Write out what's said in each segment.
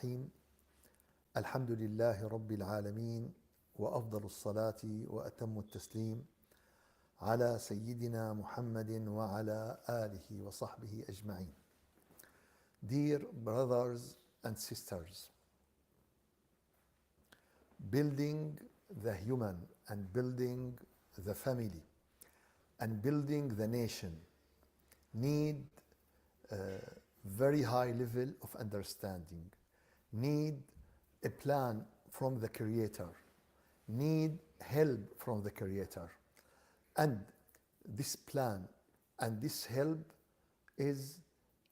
الرحيم الحمد لله رب العالمين وأفضل الصلاة وأتم التسليم على سيدنا محمد وعلى آله وصحبه أجمعين. Dear brothers and sisters, building the human and building the family and building the nation need a very high level of understanding, need a plan from the Creator, need help from the Creator. And this plan and this help is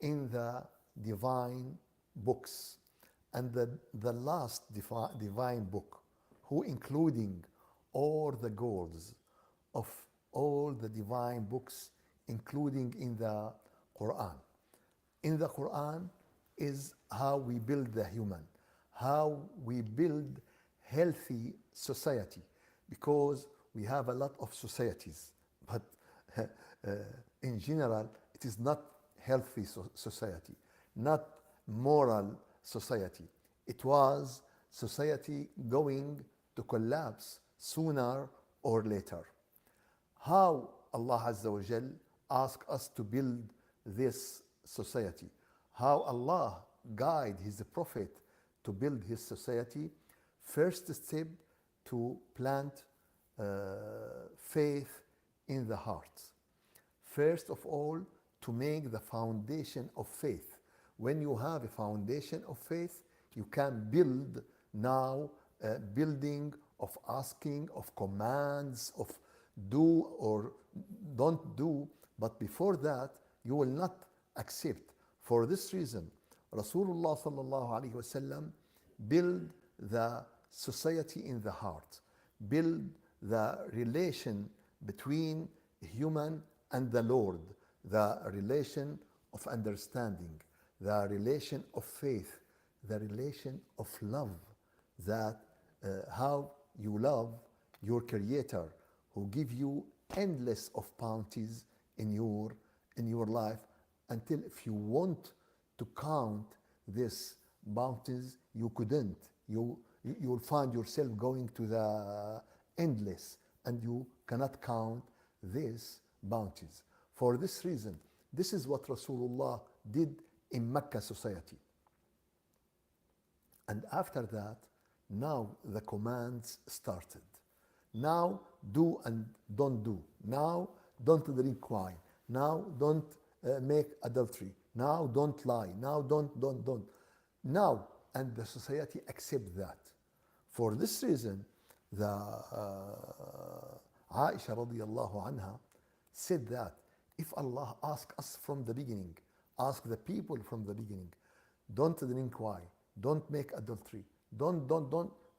in the divine books. And the last divine book, who including all the goals of all the divine books, including in the Quran. In the Quran is how we build the human, how we build healthy society, because we have a lot of societies, but in general it is not healthy society, not moral society. It was society going to collapse sooner or later. How Allah Azza wa Jal asked us to build this society, how Allah guide His Prophet to build his society. First step, to plant faith in the heart. First of all, to make the foundation of faith. When you have a foundation of faith, you can build now building of asking, of commands, of do or don't do. But before that, you will not accept. For this reason, Rasulullah sallallahu alaihi wasallam build the society in the heart, build the relation between human and the Lord, the relation of understanding, the relation of faith, the relation of love, that how you love your Creator, who give you endless of bounties in your life, until if you want to count this bounties, you couldn't. You'll find yourself going to the endless, and you cannot count these bounties. For this reason, this is what Rasulullah did in Mecca society. And after that, now the commands started. Now do and don't do. Now don't drink wine. Now don't make adultery. Now don't lie. Now don't. Now, and the society accept that. For this reason, the Aisha radiallahu anha said that if Allah asks us from the beginning, ask the people from the beginning, don't drink wine, don't make adultery, don't,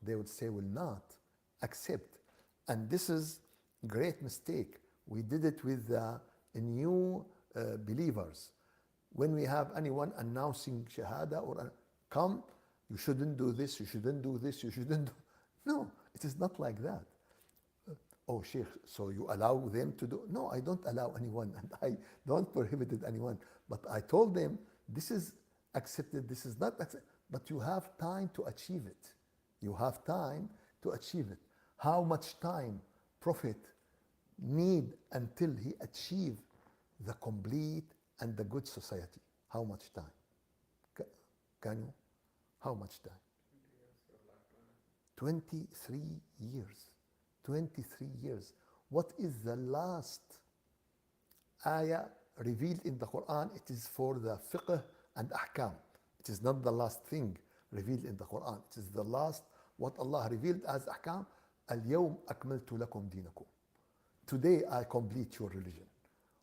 they would say, will not accept. And this is great mistake. We did it with the new believers. When we have anyone announcing Shahada or come, you shouldn't do this, you shouldn't do this, you shouldn't do. No, it is not like that. Oh, Sheikh, so you allow them to do? No, I don't allow anyone, and I don't prohibit anyone. But I told them, this is accepted, this is not accepted. But you have time to achieve it. You have time to achieve it. How much time Prophet need until he achieve the complete and the good society? How much time? Can you? How much time? 23 years. 23 years. What is the last ayah revealed in the Quran? It is for the fiqh and ahkam. It is not the last thing revealed in the Quran. It is the last, what Allah revealed as ahkam. Al-yawm akmaltu lakum dinakum. Today I complete your religion.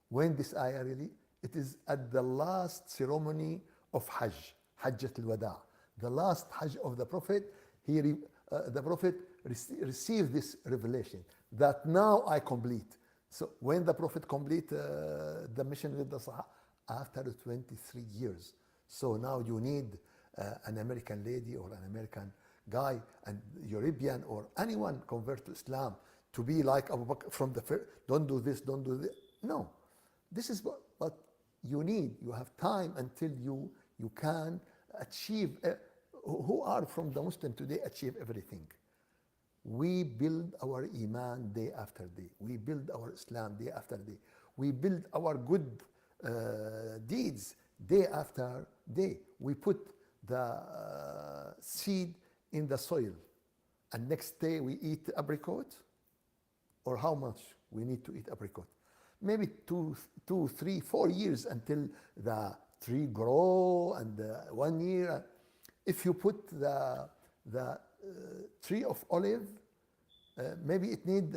When this ayah really? It is at the last ceremony of Hajj, Hajjat al-Wada'. The last Hajj of the Prophet, the Prophet received this revelation that now I complete. So when the Prophet complete the mission with the Sahaba, after 23 years. So now you need an American lady or an American guy, an European or anyone convert to Islam to be like Abu Bakr from the first. Don't do this, don't do this. No, this is what you need. You have time until you can achieve who are from the Muslim today achieve everything. We build our Iman day after day. We build our Islam day after day. We build our good deeds day after day. We put the seed in the soil, and next day we eat apricot. Or how much we need to eat apricot? Maybe 2, 3, 4 years until the tree grow, and 1 year. If you put the tree of olive, maybe it need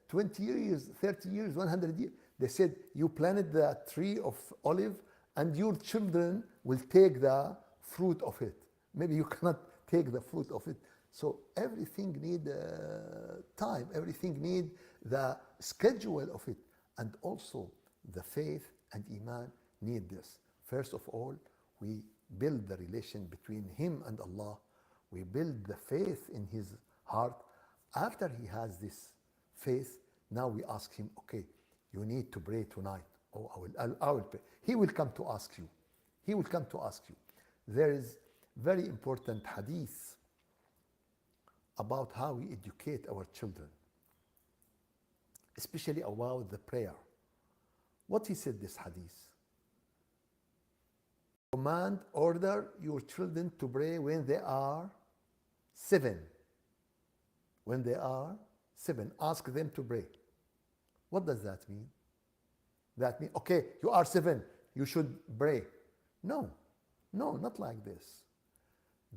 20 years, 30 years, 100 years. They said you planted the tree of olive and your children will take the fruit of it. Maybe you cannot take the fruit of it. So everything need time, everything need the schedule of it. And also the faith and Iman need this. First of all, we build the relation between him and Allah. We build the faith in his heart. After he has this faith, now we ask him, okay, you need to pray tonight. Oh, I will pray. He will come to ask you. He will come to ask you. There is very important hadith about how we educate our children, especially about the prayer. What he said, this hadith? Command, order your children to pray when they are 7. When they are 7, ask them to pray. What does that mean? That means, okay, you are 7, you should pray. No, not like this.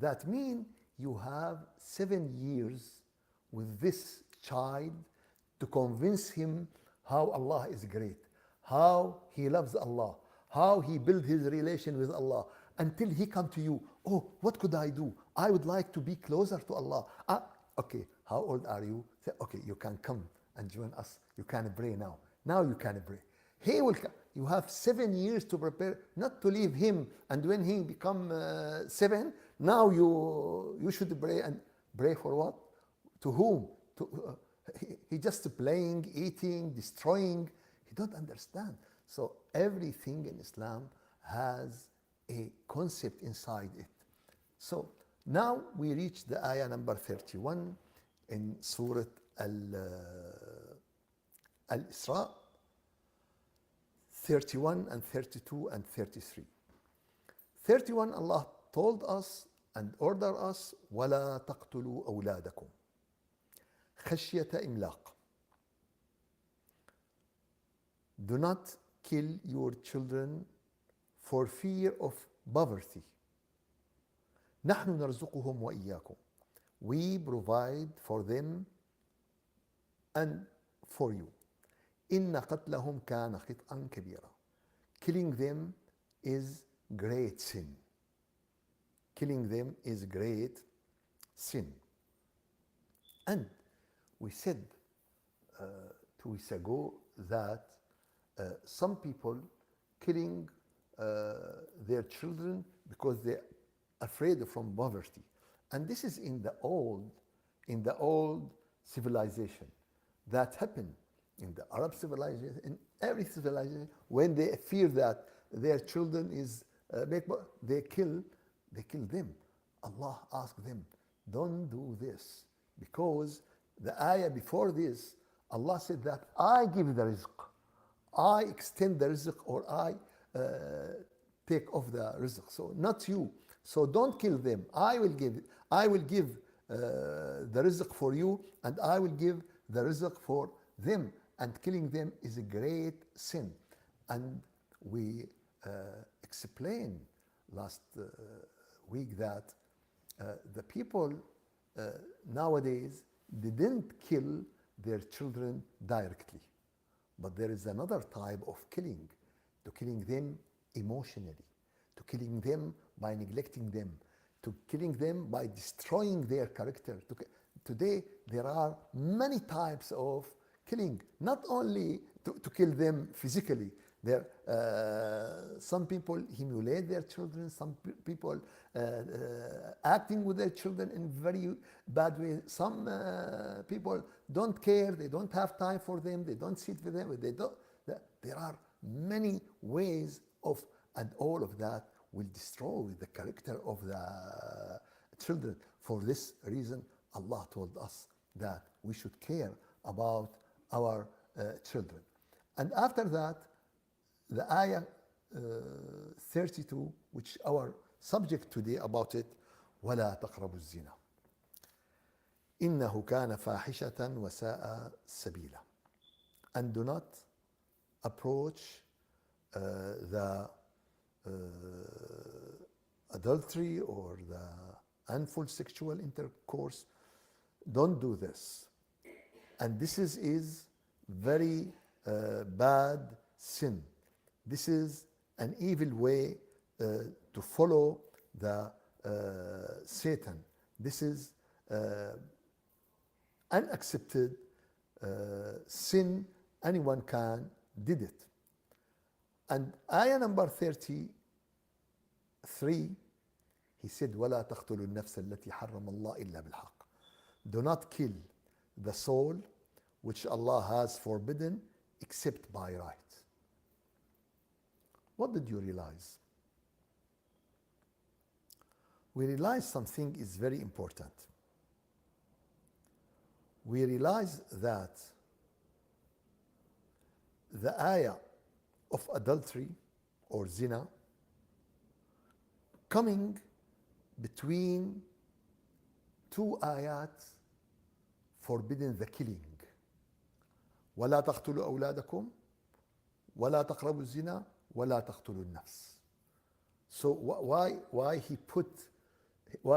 That means you have 7 years with this child to convince him how Allah is great, how he loves Allah, how he built his relation with Allah, until he come to you. Oh, what could I do? I would like to be closer to Allah. Okay, how old are you? Say, okay, you can come and join us. You can pray now. Now you can pray. He will come. You have 7 years to prepare, not to leave him. And when he become 7, now you should pray. And pray for what? To whom? He just playing, eating, destroying. He don't understand. So everything in Islam has a concept inside it. So now we reach the ayah number 31 in Surah Al-Isra, 31 and 32 and 33. 31, Allah told us and ordered us, وَلَا تَقْتُلُوا أَوْلَادَكُمْ خَشْيَةَ إِمْلَاقٍ. Do not kill your children for fear of poverty. نحن نرزقهم وإياكم. We provide for them and for you. إن قتلهم كان خطأ كبيرا. Killing them is great sin. Killing them is great sin. And we said 2 weeks ago that some people killing their children because they're afraid from poverty. And this is in the old civilization. That happened in the Arab civilization, in every civilization. When they fear that their children is they kill them. Allah asked them, don't do this, because the ayah before this, Allah said that I give the rizq, I extend the rizq, or I take off the rizq. So not you. So don't kill them. I will give the rizq for you, and I will give the rizq for them. And killing them is a great sin. And we explained last week that the people nowadays didn't kill their children directly, but there is another type of killing, to killing them emotionally, to killing them by neglecting them, to killing them by destroying their character. Today there are many types of killing, not only to kill them physically. Some people humiliate their children, some people acting with their children in very bad way. Some people don't care, they don't have time for them, they don't sit with them. There are many ways of, and all of that will destroy the character of the children. For this reason, Allah told us that we should care about our children. And after that, the ayah 32, which our subject today about it, وَلَا تَقْرَبُوا الزِّنَا إِنَّهُ كَانَ فَاحِشَةً وَسَاءَ سَبِيلًا. And do not approach the adultery or the unful sexual intercourse. Don't do this. And this is very bad sin. This is an evil way to follow the Satan. This is unaccepted sin. Anyone can did it. And ayah number 33, he said, وَلَا تَقْتُلُوا النَّفْسَ الَّتِي حَرَّمَ اللَّهُ إِلَّا بِالْحَقِّ. Do not kill the soul which Allah has forbidden except by right. What did you realize? We realize something is very important. We realize that the ayah of adultery or zina coming between two ayat forbidding the killing. وَلَا تَقْتُلُوا أَوْلَادَكُمْ وَلَا تَقْرَبُوا الزِّنَا وَلَا تَقْتُلُوا النَّفْسِ. So why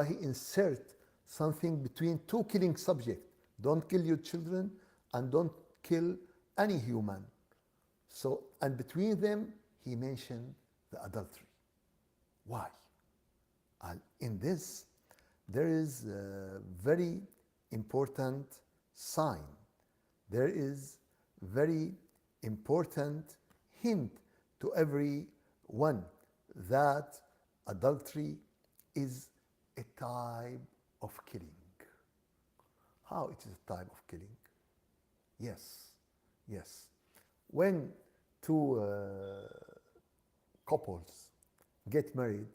he insert something between two killing subjects? Don't kill your children and don't kill any human. So, and between them, he mentioned the adultery. Why? And in this, there is a very important sign. There is very important hint to everyone that adultery is a type of killing. How it is a type of killing? Yes. When two couples get married,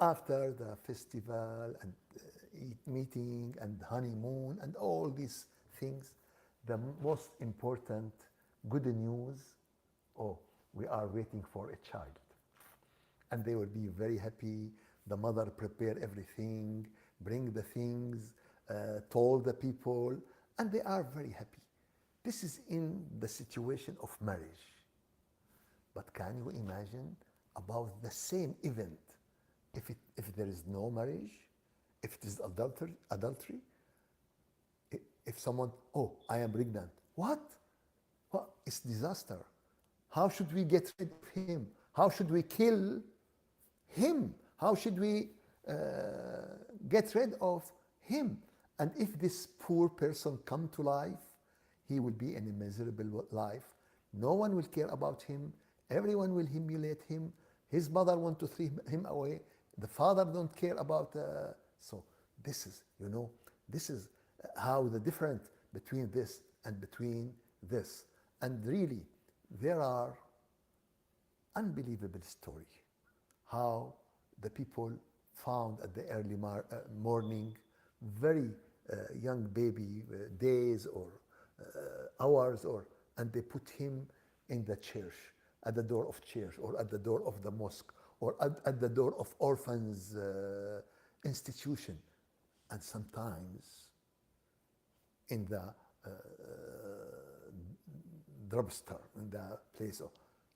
after the festival and meeting and honeymoon and all these things, the most important good news, we are waiting for a child. And they will be very happy. The mother prepare everything, bring the things, told the people, and they are very happy. This is in the situation of marriage. But can you imagine about the same event if there is no marriage, if it is adultery? If someone, I am pregnant. What? It's disaster. How should we get rid of him? How should we kill him? How should we get rid of him? And if this poor person come to life, he will be in a miserable life. No one will care about him. Everyone will humiliate him. His mother want to throw him away. The father don't care about. So this is how the difference between this and between this. And really, there are unbelievable story how the people found at the early morning very young baby, days or hours, and they put him in the church, at the door of church, or at the door of the mosque, or at the door of orphans institution, and sometimes in the drugstore, in the place of,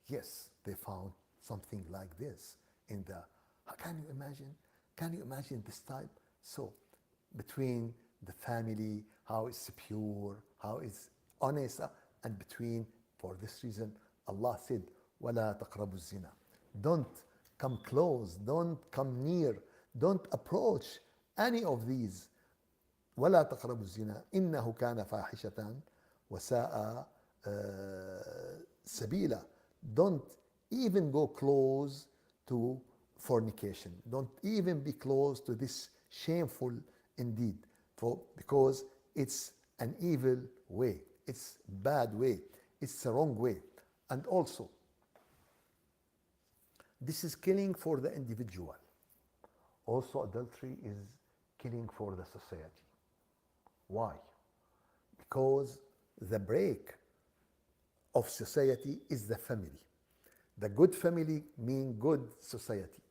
yes, they found something like this in the, can you imagine this type? So between the family, how it's pure, how it's honest, and between, for this reason, Allah said, وَلَا تَقْرَبُوا الزِّنَا. Don't come close, don't come near, don't approach any of these. وَلَا تَقْرَبُوا الزِّنَا إِنَّهُ كَانَ فَاحِشَةً وَسَاءَ سَبِيلًا. Don't even go close to fornication. Don't even be close to this shameful indeed, because it's an evil way, it's bad way, it's the wrong way. And also, this is killing for the individual. Also, adultery is killing for the society. Why? Because the break of society is the family. The good family mean good society.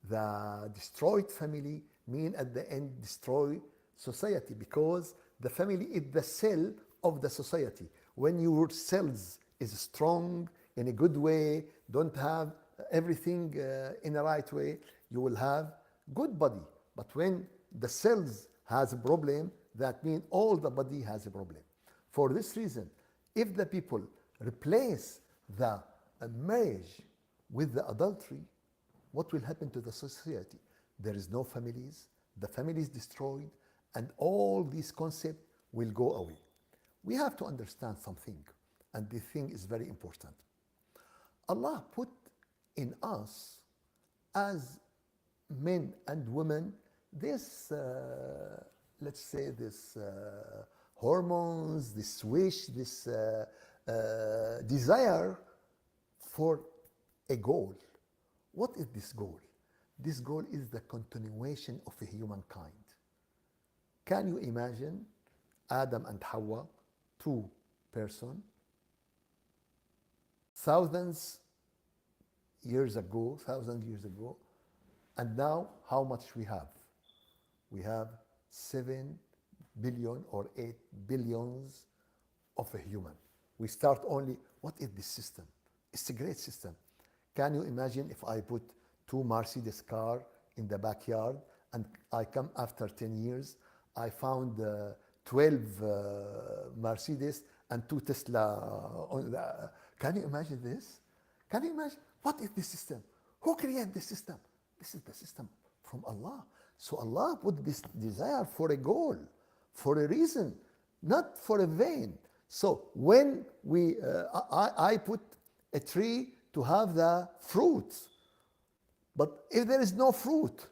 The destroyed family mean at the end destroy society, because the family is the cell of the society. When your cells is strong in a good way, don't have everything in the right way, you will have good body. But when the cells has a problem, that means all the body has a problem. For this reason, if the people replace the marriage with the adultery, what will happen to the society? There is no families, the family is destroyed, and all these concepts will go away. We have to understand something, and this thing is very important. Allah put in us as men and women this, let's say, this hormones, this wish, this desire for a goal. What is this goal? This goal is the continuation of humankind. Can you imagine Adam and Hawa, two persons, thousands years ago, and now how much we have? We have 7 billion or 8 billions of a human. We start only, what is this system? It's a great system. Can you imagine if I put 2 Mercedes car in the backyard and I come after 10 years, I found 12 Mercedes and 2 Tesla. Can you imagine this? Can you imagine? What is this system? Who created this system? This is the system from Allah. So Allah put this desire for a goal, for a reason, not for a vain. So when I put a tree to have the fruits, but if there is no fruit,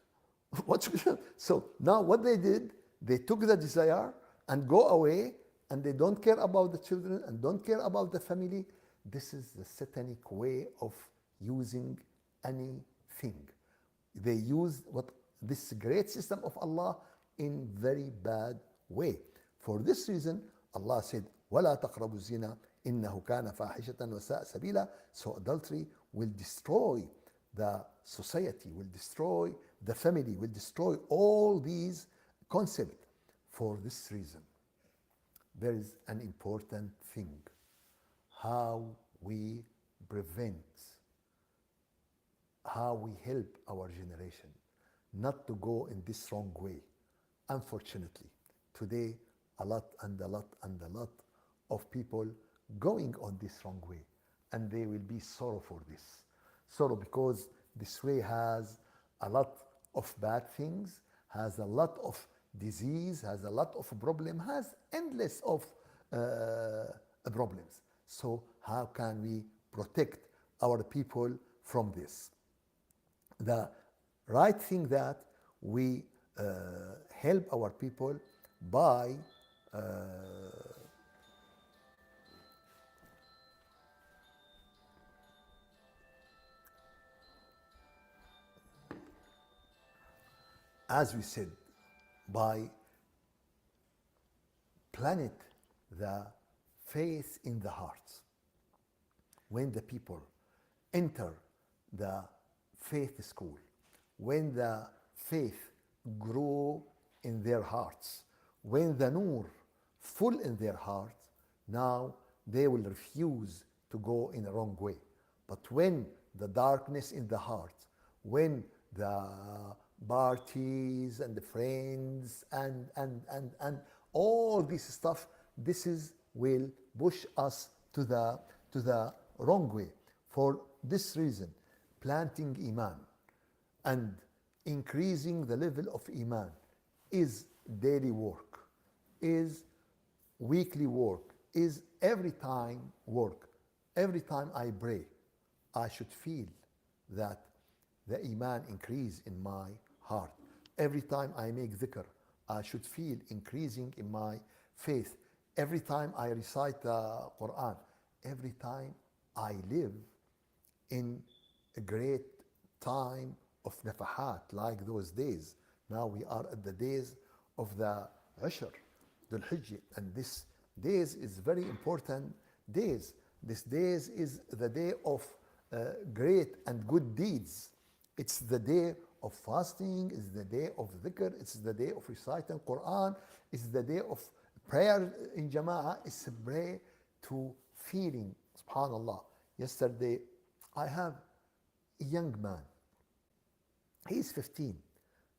what should we do? So now what they did, they took the desire and go away, and they don't care about the children and don't care about the family. This is the satanic way of using anything. They use this great system of Allah in very bad way. For this reason, Allah said, وَلَا تَقْرَبُوا الزِّنَا إِنَّهُ كَانَ فَاحِشَةً وَسَاءَ سَبِيلًا. So adultery will destroy the society, will destroy the family, will destroy all these concepts. For this reason, there is an important thing: how we prevent, how we help our generation not to go in this wrong way. Unfortunately, today a lot of people going on this wrong way, and they will be sorrow for this. Sorrow because this way has a lot of bad things, has a lot of disease, has a lot of problem, has endless of problems. So how can we protect our people from this? The right thing that we help our people by as we said, by plant the faith in the hearts. When the people enter the faith school, when the faith grow in their hearts, when the nur full in their hearts, now they will refuse to go in the wrong way. But when the darkness in the heart, when the parties and the friends and all this stuff, will push us to the wrong way. For this reason, planting iman and increasing the level of iman is daily work, is weekly work, is every time work. Every time I pray, I should feel that the iman increase in my heart. Every time I make dhikr, I should feel increasing in my faith. Every time I recite the Quran, every time I live in a great time of nafahat like those days. Now we are at the days of the Ashr, Dhul Hijjah, and this days is very important days. This days is the day of great and good deeds. It's the day of fasting, it's the day of dhikr, it's the day of reciting Quran, it's the day of prayer in Jama'ah. It's a pray to feeling, subhanallah. Yesterday, I have a young man. He is 15.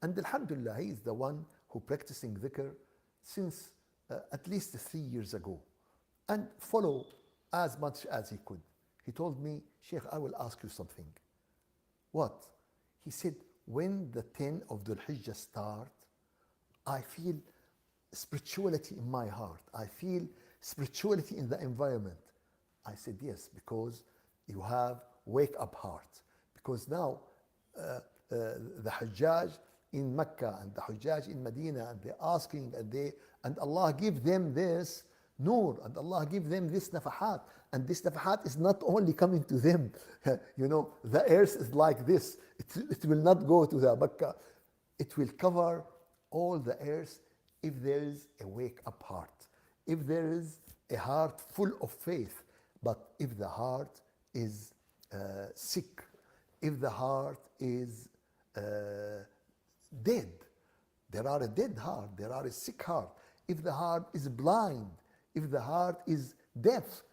And alhamdulillah, he is the one who practicing dhikr since at least 3 years ago and follow as much as he could. He told me, Sheikh, I will ask you something. What? He said, when the 10 of Dhul Hijjah start, I feel spirituality in my heart. I feel spirituality in the environment. I said, yes, because you have wake up heart. Because now the Hajjaj in Mecca and the Hajjaj in Medina, and they're asking, and Allah give them this nur, and Allah give them this nafahat, and this nafahat is not only coming to them. You know, the earth is like this. It will not go to the Mecca. It will cover all the earth if there is a wake up heart, if there is a heart full of faith. But if the heart is sick, if the heart is dead, there are a dead heart, there are a sick heart. If the heart is blind, if the heart is deaf,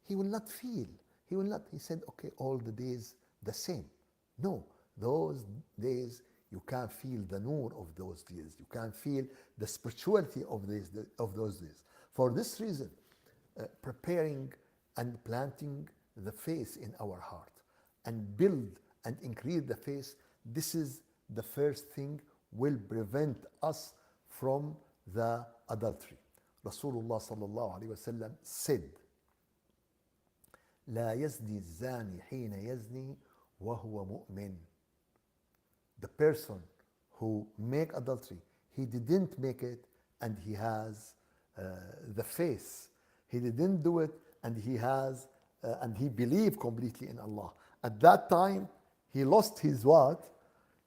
he will not feel. He will not. He said, okay, all the days the same. No, those days you can feel the nur of those days. You can feel the spirituality of those days. For this reason, preparing and planting the faith in our heart and build and increase the faith, this is the first thing will prevent us from the adultery. Rasulullah sallallahu alaihi wasallam said, لا يزني الزاني حين يزني وهو مؤمن. The person who make adultery, he didn't make it and he has the faith. He didn't do it and he has and he believed completely in Allah. At that time, he lost his what?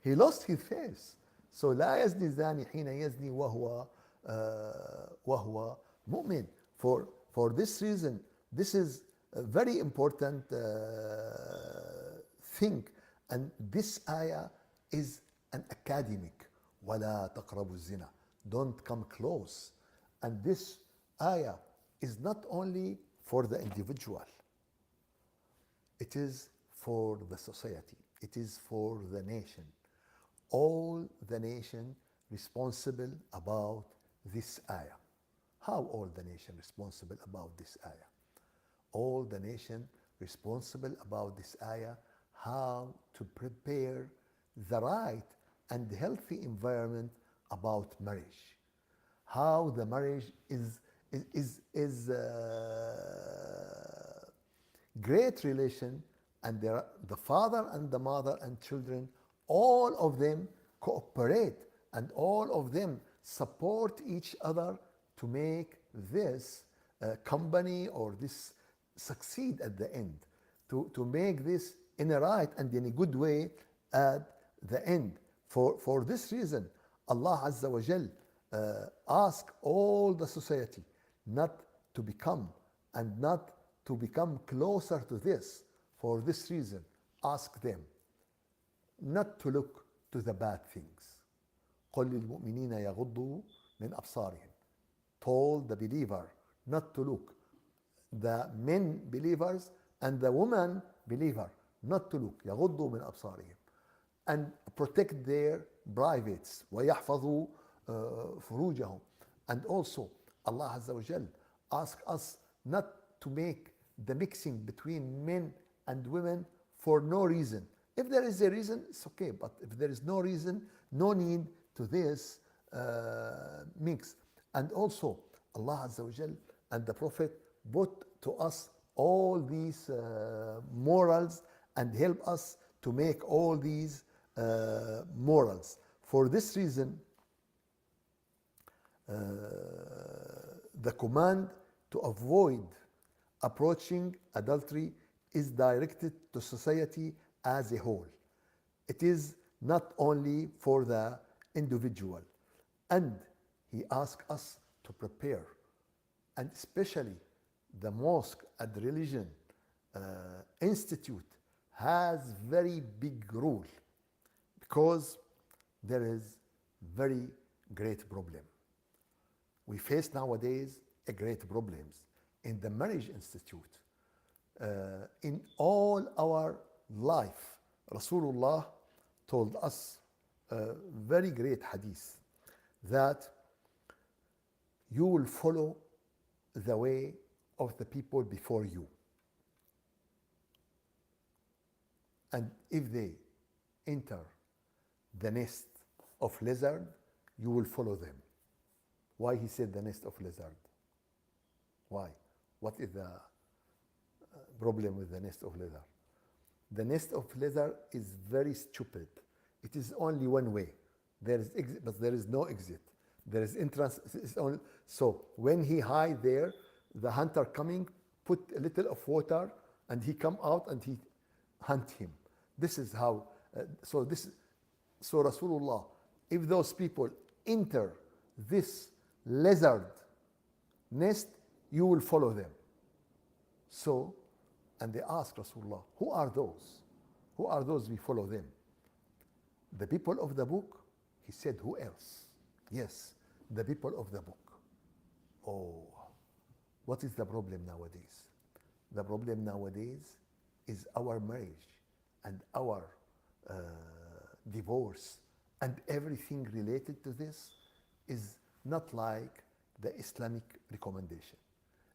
He lost his faith. So لا يزني الزاني حين يزني وهو مؤمن. For this reason, this is a very important thing. And this ayah is an academic. وَلَا تَقْرَبُوا الزِّنَا. Don't come close. And this ayah is not only for the individual. It is for the society. It is for the nation. All the nation responsible about this ayah. How all the nation responsible about this ayah? All the nation responsible about this ayah, how to prepare the right and healthy environment about marriage. How the marriage is great relation, and the father and the mother and children, all of them cooperate and all of them support each other to make this company or this succeed at the end, to make this in a right and in a good way at the end. For this reason, Allah Azza wa Jal ask all the society not to become and not to become closer to this. For this reason, ask them not to look to the bad things. قل للمؤمنين يغضوا من أبصارهم. Told the believer not to look. The men believers and the woman believer not to look. يغضوا من أبصارهم. And protect their privates. ويحفظوا فروجهم. And also, Allah Azza wa Jal ask us not to make the mixing between men and women for no reason. If there is a reason, it's okay. But if there is no reason, no need to this mix. And also, Allah Azza wa Jal and the Prophet put to us all these morals and help us to make all these morals. For this reason, the command to avoid approaching adultery is directed to society as a whole. It is not only for the individual. And he asked us to prepare, and especially the mosque and religion institute has very big role, because there is very great problem. We face nowadays a great problems in the marriage institute. In all our life, Rasulullah told us a very great hadith that you will follow the way of the people before you. And if they enter the nest of lizard, you will follow them. Why he said the nest of lizard? Why? What is the problem with the nest of lizard? The nest of lizard is very stupid. It is only one way. There is exit, but there is no exit. There is entrance. It's only, so when he hide there, the hunter coming, put a little of water, and he come out and he hunt him. This is how. So Rasulullah, if those people enter this lizard nest, you will follow them. So, and they ask Rasulullah, who are those? Who are those we follow them? The people of the book? He said, who else? Yes, the people of the book. Oh, what is the problem nowadays? The problem nowadays is our marriage and our divorce and everything related to this is not like the Islamic recommendation.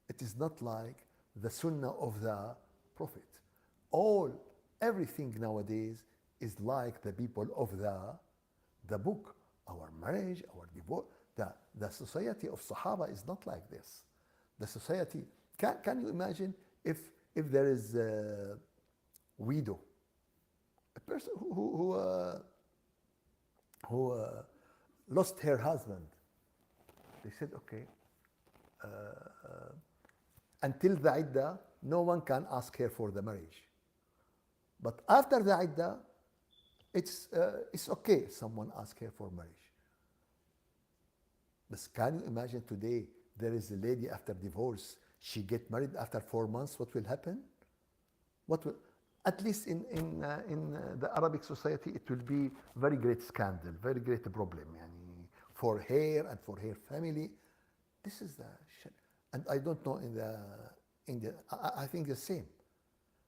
It is not like the Sunnah of the Prophet. Everything nowadays is like the people of the book. Our marriage, our divorce, the society of Sahaba is not like this. The society, can you imagine if there is a widow, a person who lost her husband. They said, okay, until the iddah, no one can ask her for the marriage. But after the iddah, it's okay if someone asks her for marriage. But can you imagine today, there is a lady after divorce, she get married after 4 months, what will happen? At least in the Arabic society, it will be very great scandal, very great problem for her and for her family. This is the shit. And I don't know I think the same.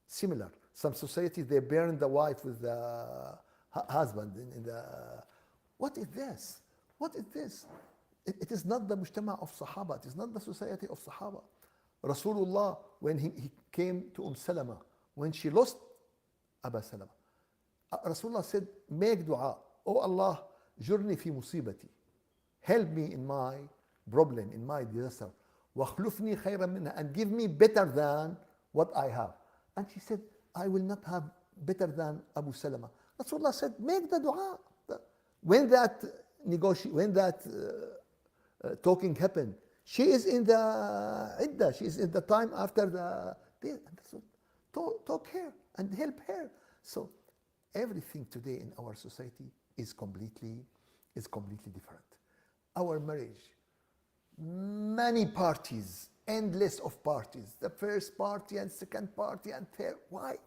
Similar. Some societies, they burn the wife with the husband. What is this? What is this? It is not the mujtama of Sahaba. It is not the society of Sahaba. Rasulullah, when he came to Salama, when she lost Abu Salama, Rasulullah said, make dua. Oh Allah, jurni fi musibati. Help me in my problem, in my disaster. وَخْلُفْنِي خَيْرًا مِنْهَا, and give me better than what I have. And she said, I will not have better than Abu Salama. Rasulullah said, make the dua. When that talking happened, she is in the iddah, she is in the time after the talk her and help her. So everything today in our society is completely different. Our marriage, many parties, endless of parties, the first party and second party and third. Why?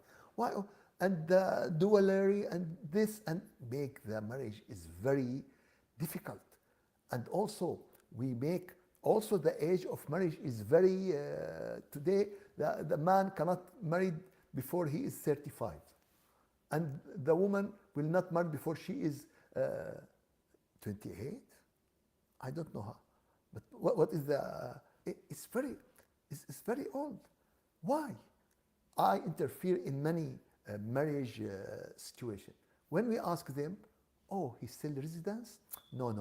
And the duality and this, and make the marriage is very difficult. And also also the age of marriage is very, today the man cannot marry before he is 35. And the woman will not marry before she is 28. I don't know how. But what is it's very old. Why? I interfere in many marriage situations. When we ask them, oh, he's still residence? No.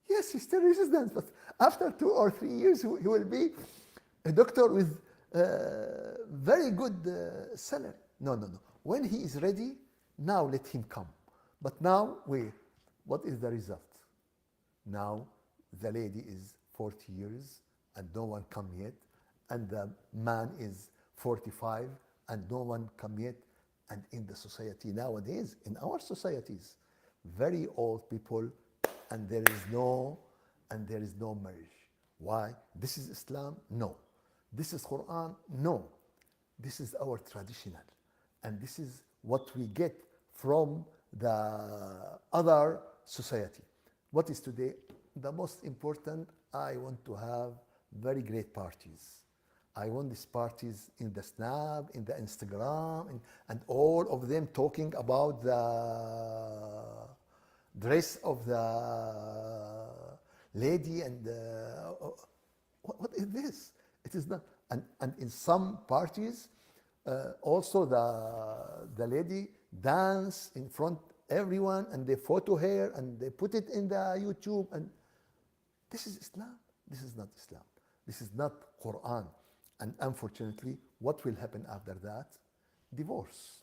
Yes, he's still residence, but after 2 or 3 years, he will be a doctor with very good salary. No. When he is ready, now let him come. But now, wait, what is the result? Now, the lady is 40 years and no one come yet, and the man is 45 and no one come yet. And in the society nowadays, in our societies, very old people, and there is no marriage. Why? This is Islam? No. This is Quran? No. This is our traditional, and this is what we get from the other society. What is today the most important? I want to have very great parties. I want these parties in the Snap, in the Instagram, and all of them talking about the dress of the lady and what is this? It is not. And in some parties, also the lady dance in front everyone, and they photo her and they put it in the YouTube. And this is Islam. This is not Islam. This is not Quran. And unfortunately, what will happen after that? Divorce.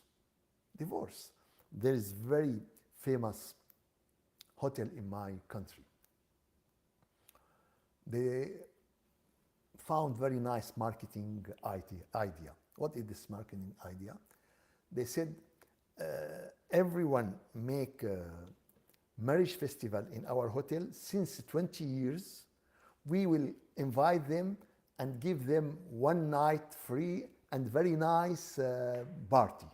Divorce. There is very famous hotel in my country. They found very nice marketing idea. What is this marketing idea? They said, everyone make a marriage festival in our hotel since 20 years. We will invite them and give them one night free and very nice party.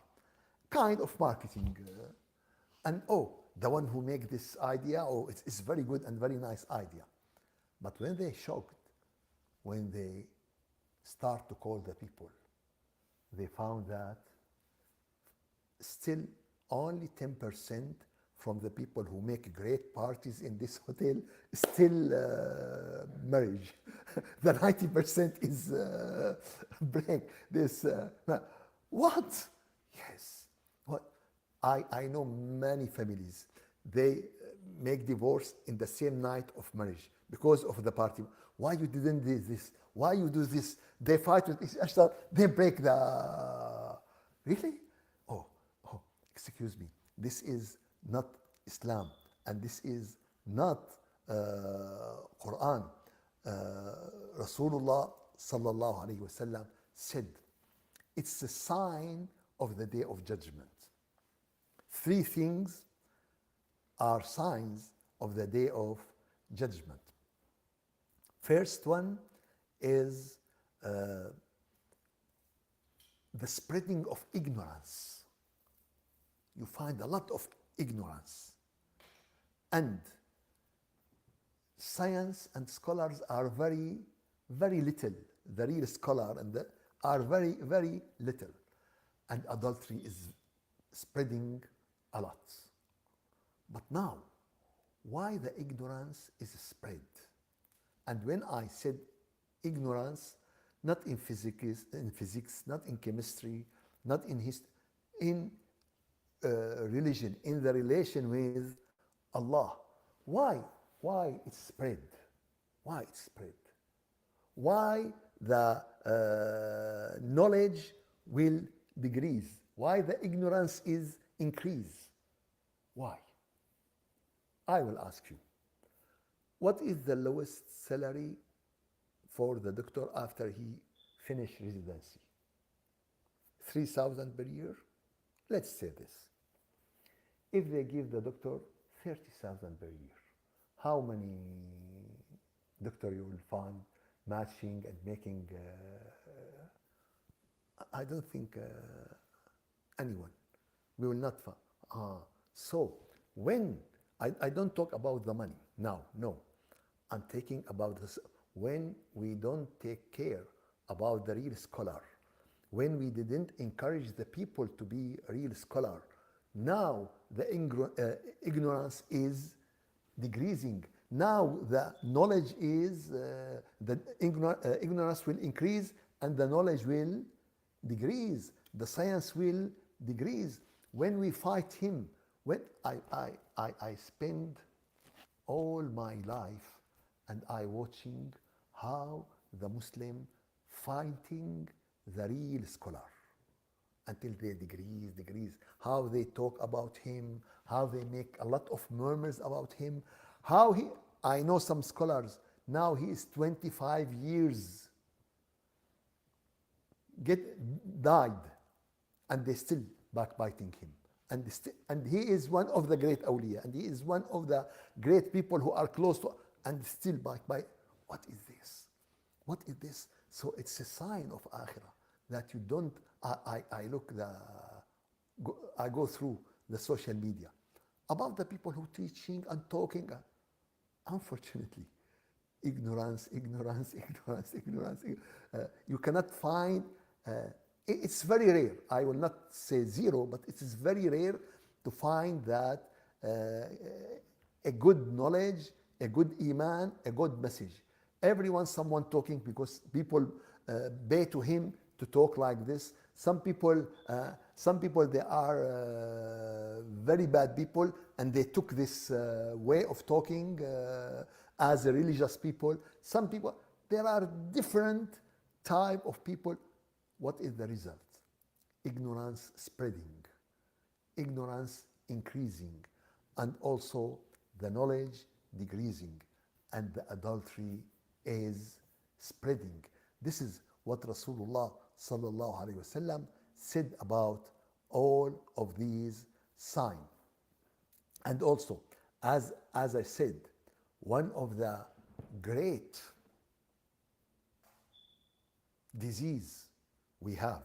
Kind of marketing. And the one who make this idea, it's very good and very nice idea. But when they shocked, when they start to call the people, they found that still only 10% from the people who make great parties in this hotel still marriage. The 90% is break. This what? Yes. What? I know many families. They make divorce in the same night of marriage because of the party. Why you didn't do this? Why you do this? They fight with each other. They break the. Really? Oh, excuse me. This is not Islam, and this is not Quran. Rasulullah sallallahu alaihi wasallam said, it's a sign of the day of judgment. 3 things are signs of the day of judgment. First one is the spreading of ignorance. You find a lot of ignorance. And science and scholars are very, very little. The real scholar are very, very little. And adultery is spreading a lot. But now, why the ignorance is spread? And when I said ignorance, not in physics, not in chemistry, not in history, in religion, in the relation with Allah. Why? Why it's spread? Why it's spread? Why the knowledge will decrease? Why the ignorance is increase? Why? I will ask you. What is the lowest salary for the doctor after he finished residency? 3,000 per year? Let's say this. If they give the doctor 30,000 per year, how many doctor you will find matching and making? I don't think anyone. We will not find. So when I don't talk about the money now, no. I'm talking about this when we don't take care about the real scholar, when we didn't encourage the people to be real scholar. Now the ignorance is decreasing. Now the knowledge is, the ignorance will increase and the knowledge will decrease. The science will decrease. When we fight him, when I spend all my life and I watching how the Muslim fighting the real scholar until they decrease, how they talk about him, how they make a lot of murmurs about him, how I know some scholars, now he is 25 years, died, and they still backbiting him. And he is one of the great awliya, and he is one of the great people who are close to, and still backbite. What is this? What is this? So it's a sign of akhirah that you don't. I go through the social media about the people who teaching and talking. Unfortunately, ignorance. You cannot find. It's very rare. I will not say zero, but it is very rare to find that a good knowledge, a good iman, a good message. Everyone, someone talking because people pay to him to talk like this. Some people they are very bad people, and they took this way of talking as a religious people. Some people, there are different type of people. What is the result? Ignorance spreading, ignorance increasing, and also the knowledge decreasing, and the adultery is spreading. This is what Rasulullah sallallahu alaihi wasallam said about all of these signs. And also, as I said, one of the great disease we have,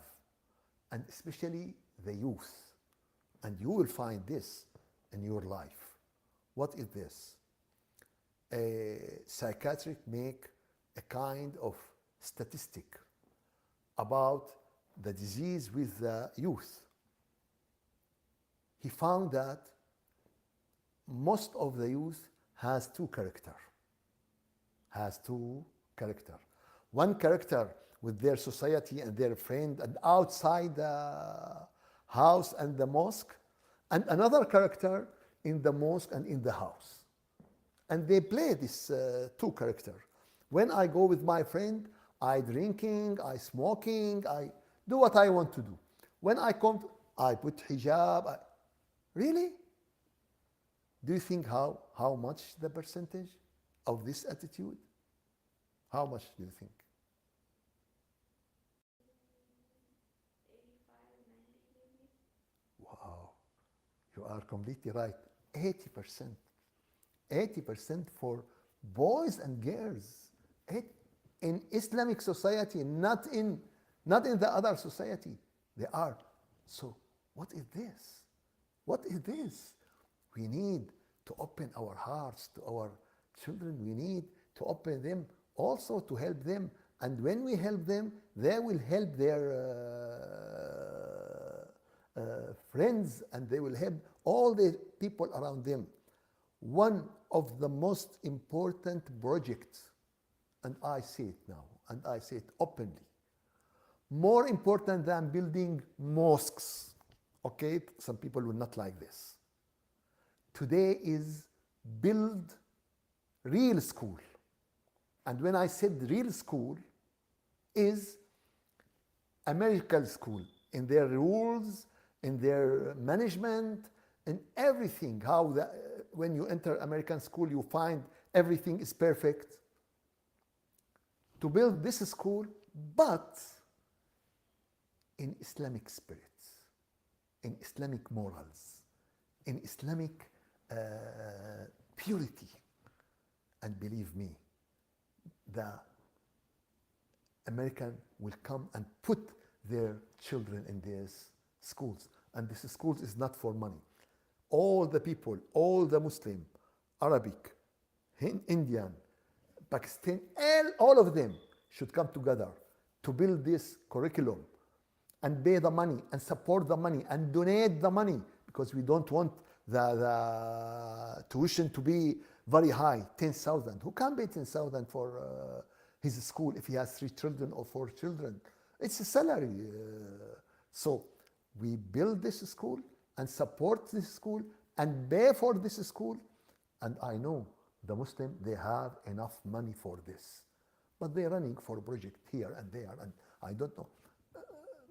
and especially the youth, and you will find this in your life. What is this? A psychiatric make a kind of statistic about the disease with the youth. He found that most of the youth has two character. One character with their society and their friend and outside the house and the mosque, and another character in the mosque and in the house. And they play this two character. When I go with my friend, I drinking, I smoking, I do what I want to do. When I come, I put hijab. Really? Do you think how much the percentage of this attitude? How much do you think? 85, 90 maybe. Wow, you are completely right. 80%. 80% for boys and girls. In Islamic society, not in the other society. They are. So what is this? What is this? We need to open our hearts to our children. We need to open them also to help them. And when we help them, they will help their friends, and they will help all the people around them. One of the most important projects, and I say it now, and I say it openly, more important than building mosques, okay? Some people will not like this. Today is build real school. And when I said real school, is a medical school in their rules, in their management, in everything. How when you enter American school, you find everything is perfect. To build this school, but in Islamic spirits, in Islamic morals, in Islamic purity. And believe me, the American will come and put their children in these schools. And this schools is not for money. All the people, all the Muslim, Arabic, Indian, Pakistan, all of them should come together to build this curriculum and pay the money and support the money and donate the money, because we don't want the tuition to be very high, 10,000. Who can pay 10,000 for his school if he has 3 children or 4 children? It's a salary. So we build this school and support this school and pay for this school. And I know the Muslim, they have enough money for this. But they're running for a project here and there, and I don't know.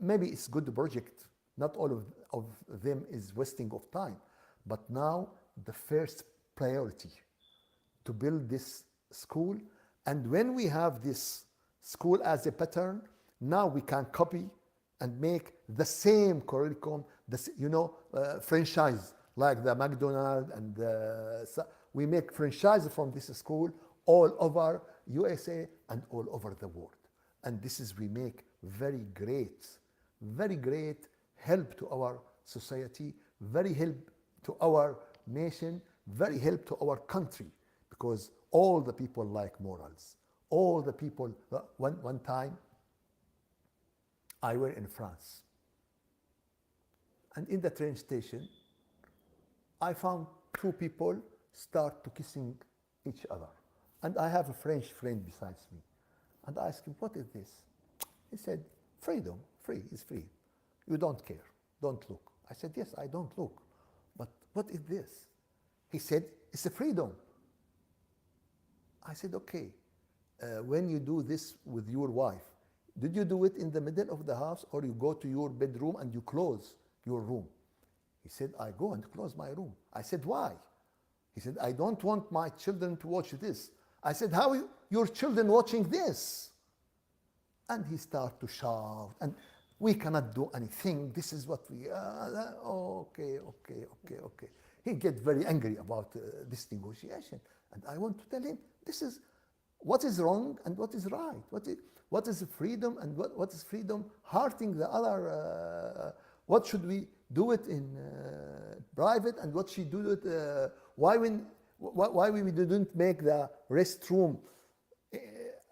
Maybe it's good project. Not all of them is wasting of time. But now the first priority to build this school. And when we have this school as a pattern, now we can copy and make the same curriculum, franchise, like the McDonald's and we make franchise from this school all over USA and all over the world. And this is, we make very great help to our society, very help to our nation, very help to our country, because all the people like morals. All the people, one time I were in France, and in the train station I found two people start to kissing each other, and I have a French friend besides me, and I asked him, what is this? He said, freedom, free is free. You don't care, don't look. I said, yes, I don't look, but what is this? He said, it's a freedom. I said, okay, when you do this with your wife, did you do it in the middle of the house, or you go to your bedroom and you close your room? He said, I go and close my room. I said, why? He said, I don't want my children to watch this. I said, how are your children watching this? And he started to shout, and we cannot do anything. This is what we, okay. He get very angry about this negotiation. And I want to tell him, this is what is wrong and what is right. What is freedom and what is freedom hurting the other? What should we do it in private, and what should do it? Why we didn't make the restroom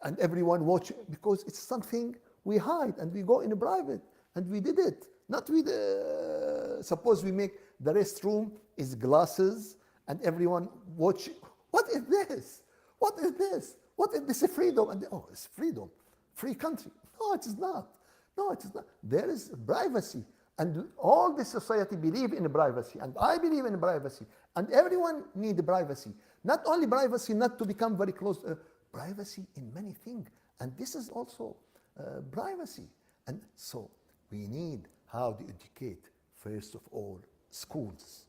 and everyone watch? Because it's something we hide and we go in private, and we did it. Not with suppose we make the restroom is glasses and everyone watch. What is this? What is this? What is this freedom? And it's freedom, free country. No, it is not. No, it is not. There is privacy, and all the society believe in privacy, and I believe in privacy, and everyone needs privacy. Not only privacy, not to become very close. Privacy in many things, and this is also privacy. And so we need how to educate. First of all, schools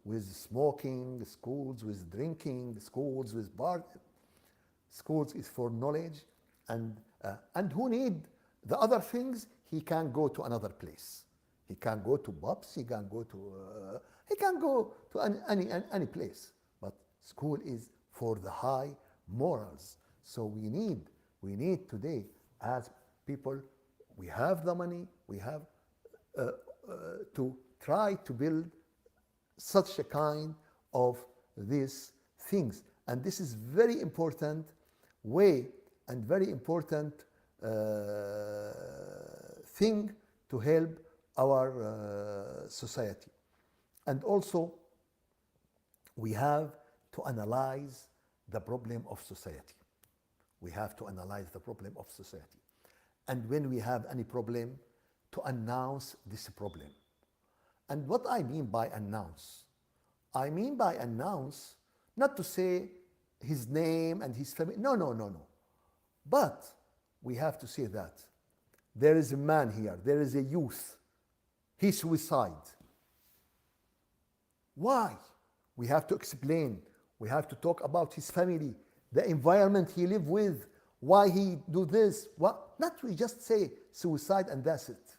with smoking, schools with drinking, schools with bar. Schools is for knowledge, and who need the other things, he can go to another place. He can go to pubs. He can go to any place. But school is for the high morals. So we need today, as people, we have the money, we have to try to build such a kind of these things. And this is very important way and very important thing to help our society. And also, we have to analyze the problem of society. We have to analyze the problem of society. And when we have any problem, to announce this problem. And what I mean by announce? I mean by announce, not to say his name and his family. No. But we have to say that there is a man here, there is a youth, he suicide. Why? We have to explain. We have to talk about his family, the environment he live with, why he do this. Not we just say suicide and that's it.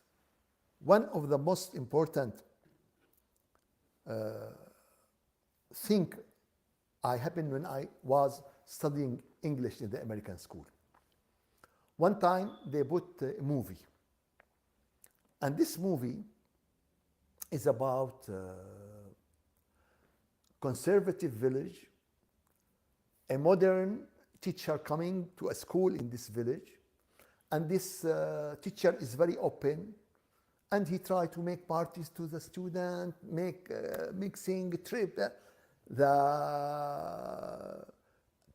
One of the most important thing happened when I was studying English in the American school. One time they put a movie, and this movie is about conservative village, a modern teacher coming to a school in this village, and this teacher is very open, and he tried to make parties to the student, make mixing trip. The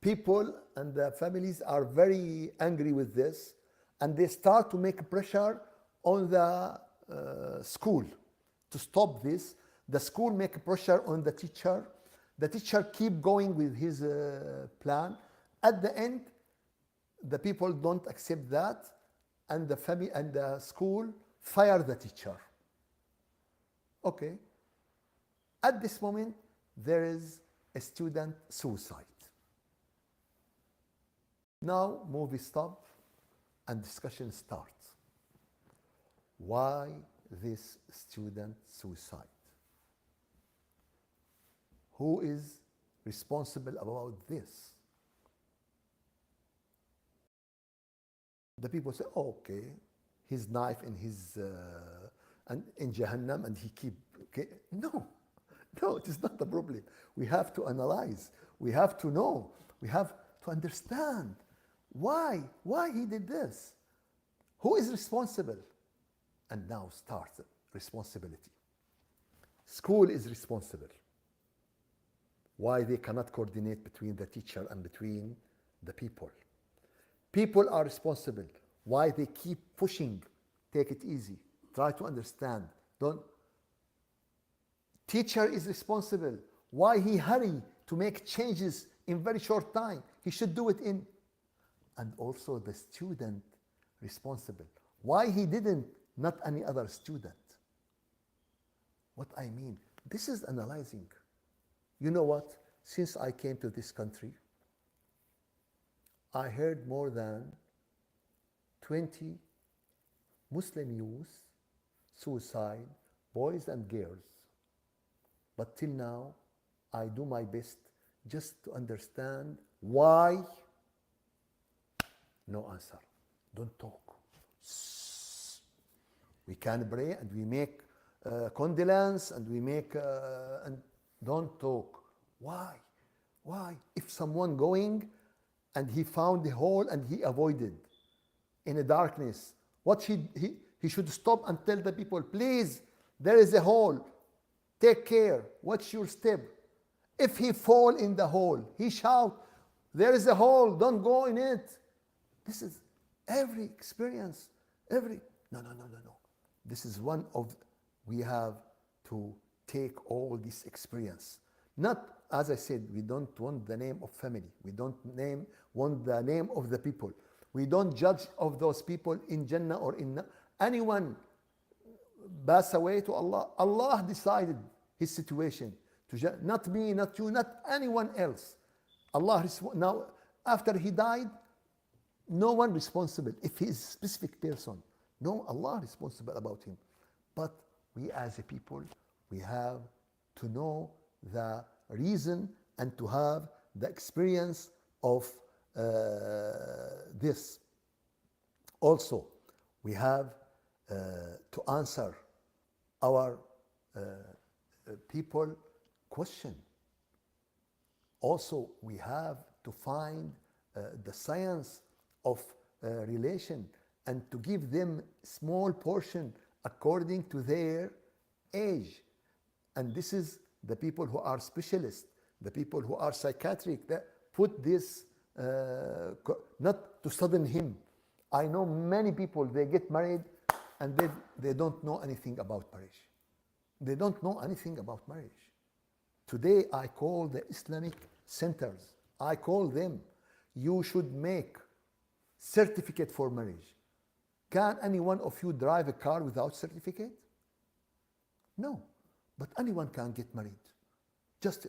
people and the families are very angry with this, and they start to make pressure on the school to stop this. The school make pressure on the teacher. The teacher keep going with his plan. At the end, the people don't accept that, and the family and the school fire the teacher. Okay. At this moment, there is a student suicide. Now, movie stop and discussion starts. Why this student suicide? Who is responsible about this? The people say, oh, okay, his knife in his and in Jahannam, and he keep. Okay. No, it is not the problem. We have to analyze. We have to know. We have to understand why he did this. Who is responsible? And now starts responsibility. School is responsible. Why they cannot coordinate between the teacher and between the people. People are responsible. Why they keep pushing. Take it easy. Try to understand. Don't. Teacher is responsible. Why he hurry to make changes in very short time? He should do it in. And also the student responsible. Why he didn't, not any other student? What I mean, this is analyzing. You know what? Since I came to this country, I heard more than 20 Muslim youth suicide, boys and girls. But till now, I do my best just to understand why. No answer. Don't talk. We can pray and we make condolence and we make and don't talk. Why? Why? If someone going and he found the hole and he avoided in the darkness, what he should stop and tell the people, please, there is a hole. Take care. What's your step? If he fall in the hole, he shout, there is a hole. Don't go in it. This is every experience. No. This is one of, we have to take all this experience. Not, as I said, we don't want the name of family. We don't want the name of the people. We don't judge of those people in Jannah or in anyone pass away to Allah. Allah decided his situation. Not me, not you, not anyone else. Allah, now after he died, no one responsible. If he is a specific person, no, Allah responsible about him. But we as a people, we have to know the reason and to have the experience of this. Also, we have to answer our people question. Also, we have to find the science of relation and to give them small portion according to their age. And this is the people who are specialists, the people who are psychiatric, that put this, not to sadden him. I know many people, they get married and they don't know anything about marriage. They don't know anything about marriage. Today I call the Islamic centers, I call them, you should make certificate for marriage. Can any one of you drive a car without certificate? No, but anyone can get married. Just,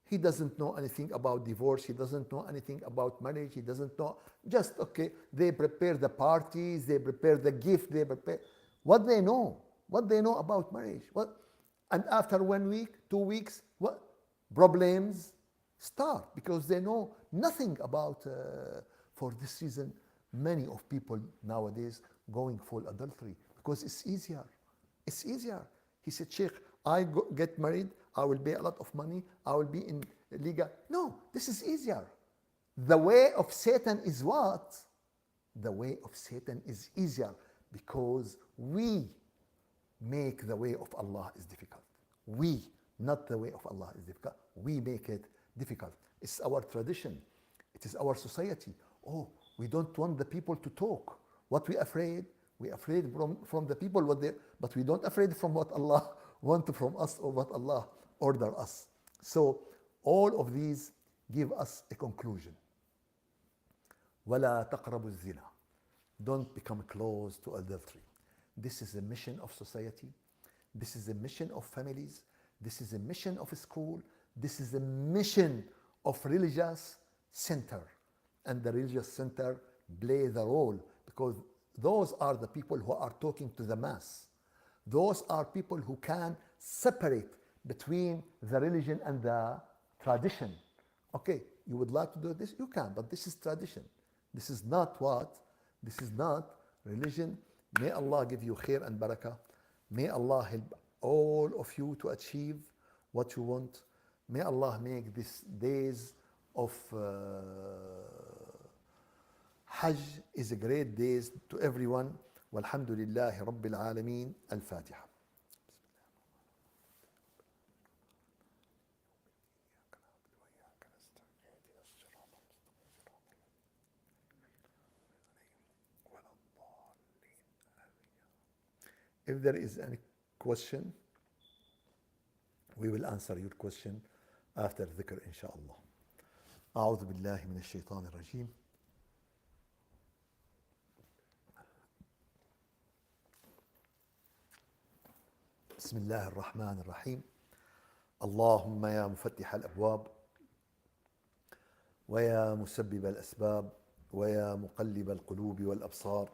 he doesn't know anything about divorce, he doesn't know anything about marriage, he doesn't know, just okay, they prepare the parties, they prepare the gift, they prepare, what they know about marriage. What? And after 1 week, 2 weeks, what? Problems start because they know nothing about, for this reason, many of people nowadays going for adultery because it's easier. It's easier. He said, Sheikh, get married, I will pay a lot of money, I will be in legal. No, this is easier. The way of Satan is what? The way of Satan is easier because we make the way of Allah is difficult. We, not the way of Allah is difficult. We make it difficult. It's our tradition. It is our society. Oh, we don't want the people to talk. What we afraid? We afraid from the people, but we don't afraid from what Allah want from us or what Allah order us. So all of these give us a conclusion. وَلَا تَقْرَبُوا الزِّنَا. Don't become close to adultery. This is a mission of society. This is a mission of families. This is a mission of a school. This is a mission of religious center. And the religious center play the role because Those are the people who are talking to the mass. Those are people who can separate between the religion and the tradition. Okay, you would like to do this? You can, but this is tradition. This is not what? This is not religion. May Allah give you khair and barakah. May Allah help all of you to achieve what you want. May Allah make these days of Hajj is a great days to everyone. Walhamdulillahi Rabbil Alameen. Al-Fatiha. If there is any question, we will answer your question after dhikr, inshallah. أعوذ بالله من الشيطان الرجيم. بسم الله الرحمن الرحيم. اللهم يا مفتح الأبواب ويا مسبب الأسباب ويا مقلب القلوب والأبصار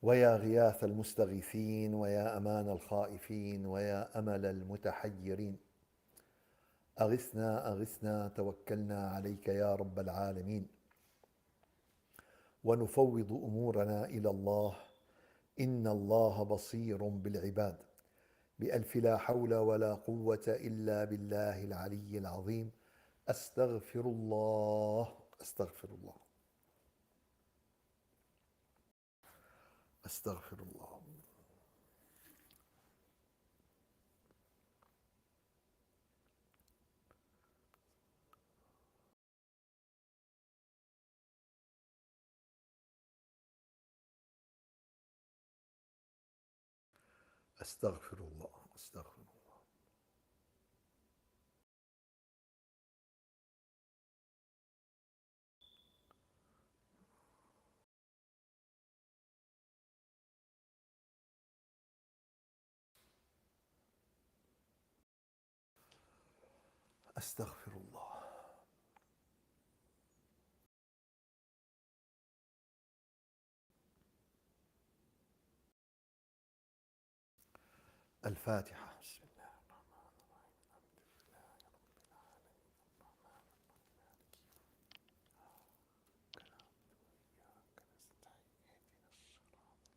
ويا غياث المستغيثين ويا أمان الخائفين ويا أمل المتحيرين، أغثنا أغثنا توكلنا عليك يا رب العالمين، ونفوض أمورنا إلى الله إن الله بصير بالعباد، بألف لا حول ولا قوة إلا بالله العلي العظيم. أستغفر الله أستغفر الله أستغفر الله أستغفر الله أستغفر الله أستغفر الله. الفاتحة. بسم الله الرحمن الرحيم. الحمد لله رب العالمين الرحمن الرحيم مالك يوم الدين إياك نعبد وإياك نستعين اهدنا الصراط المستقيم.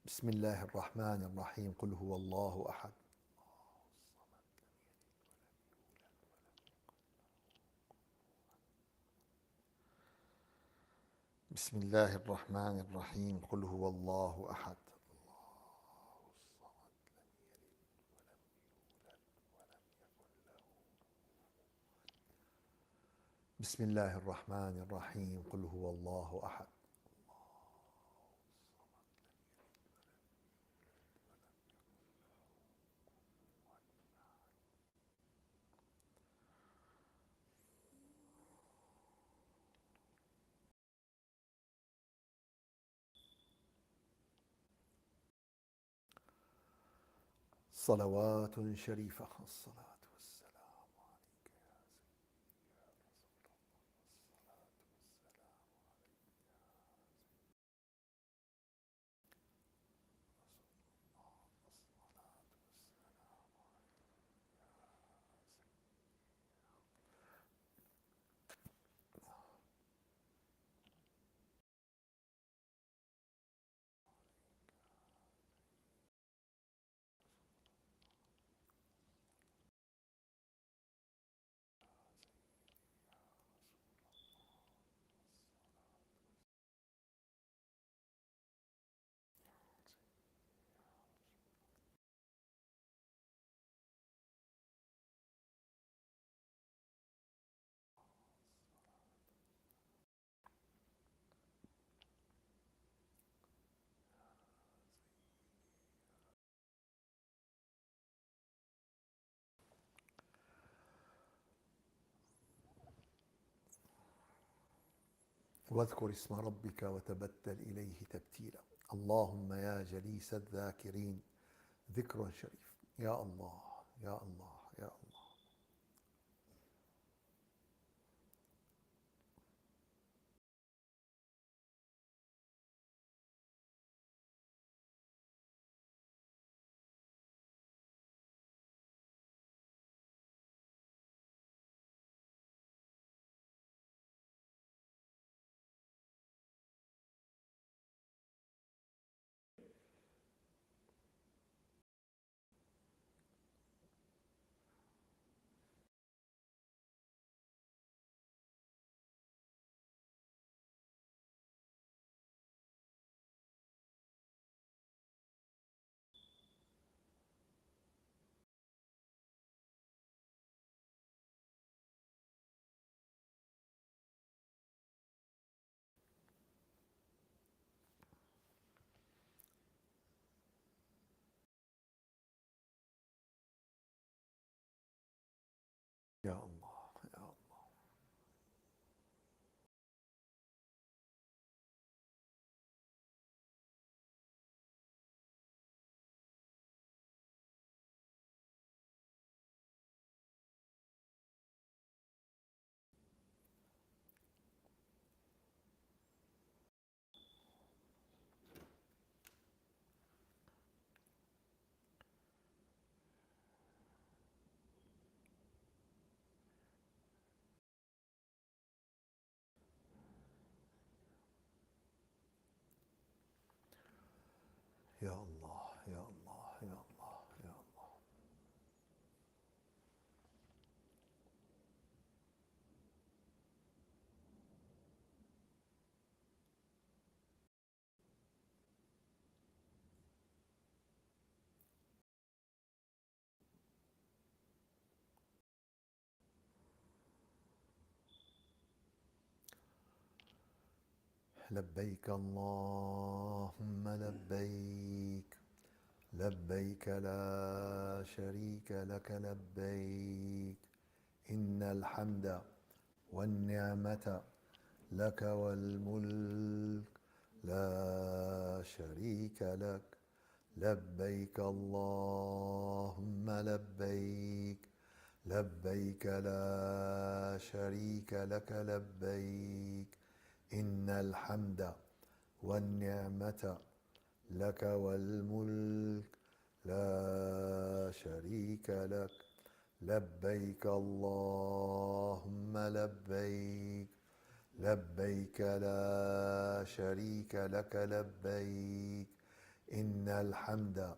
بسم الله الرحمن الرحيم. قل هو الله أحد بسم الله الرحمن الرحيم. قل هو الله أحد بسم الله الرحمن الرحيم. قل هو الله أحد صلوات شريفة. الصلاة والسلام عليك يا سيدي يا رسول الله. واذكر اسم ربك وتبتل إليه تبتيلا. اللهم يا جليس الذاكرين ذكر شريف. يا الله يا الله يا الله. يا الله يا الله. يا الله يا الله يا الله يا الله. لبيك اللهم لبيك، لبيك لا شريك لك لبيك، إن الحمد والنعمة لك والملك لا شريك لك. لبيك اللهم لبيك، لبيك لا شريك لك لبيك، إن الحمد والنعمة لك والملك لا شريك لك. لبيك اللهم لبيك، لبيك لا شريك لك لبيك، إن الحمد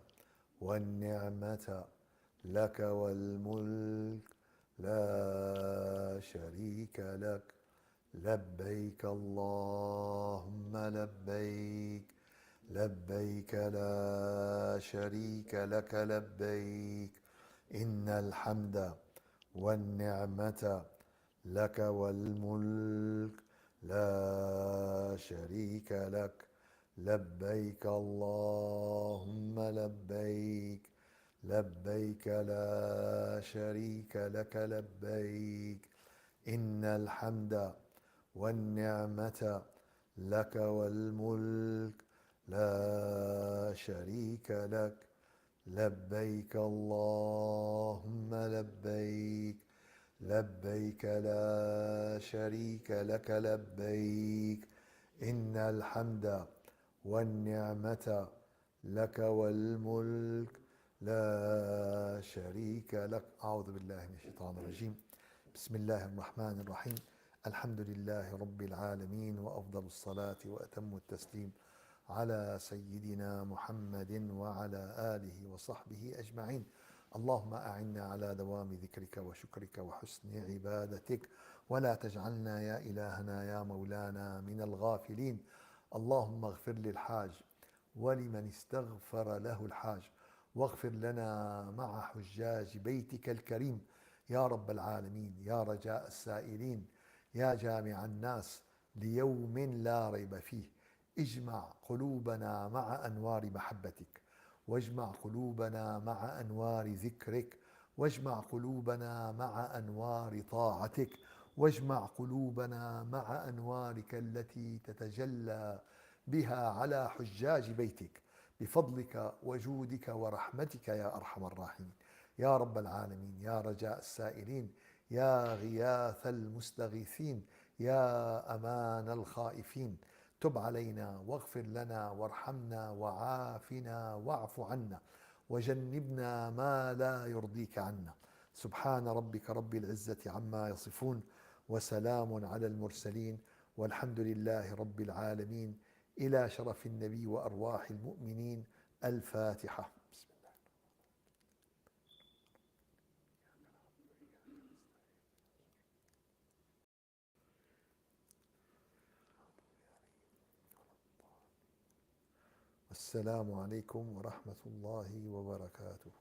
والنعمة لك والملك لا شريك لك. لبيك اللهم لبيك، لبيك لا شريك لك لبيك، إن الحمد والنعمة لك والملك لا شريك لك. لبيك اللهم لبيك، لبيك لا شريك لك لبيك، إن الحمد والنعمة لك والملك لا شريك لك. لبيك اللهم لبيك، لبيك لا شريك لك لبيك، إن الحمد والنعمة لك والملك لا شريك لك. أعوذ بالله من الشيطان الرجيم. بسم الله الرحمن الرحيم. الحمد لله رب العالمين، وأفضل الصلاة وأتم التسليم على سيدنا محمد وعلى آله وصحبه أجمعين. اللهم أعنا على دوام ذكرك وشكرك وحسن عبادتك، ولا تجعلنا يا إلهنا يا مولانا من الغافلين. اللهم اغفر للحاج ولمن استغفر له الحاج، واغفر لنا مع حجاج بيتك الكريم يا رب العالمين، يا رجاء السائلين، يا جامع الناس ليوم لا ريب فيه. اجمع قلوبنا مع أنوار محبتك، واجمع قلوبنا مع أنوار ذكرك، واجمع قلوبنا مع أنوار طاعتك، واجمع قلوبنا مع أنوارك التي تتجلى بها على حجاج بيتك بفضلك وجودك ورحمتك يا أرحم الراحمين. يا رب العالمين، يا رجاء السائلين، يا غياث المستغيثين، يا أمان الخائفين، تب علينا واغفر لنا وارحمنا وعافنا واعف عنا، وجنبنا ما لا يرضيك عنا. سبحان ربك رب العزة عما يصفون، وسلام على المرسلين، والحمد لله رب العالمين. إلى شرف النبي وأرواح المؤمنين. الفاتحة. بسم الله. السلام عليكم ورحمة الله وبركاته.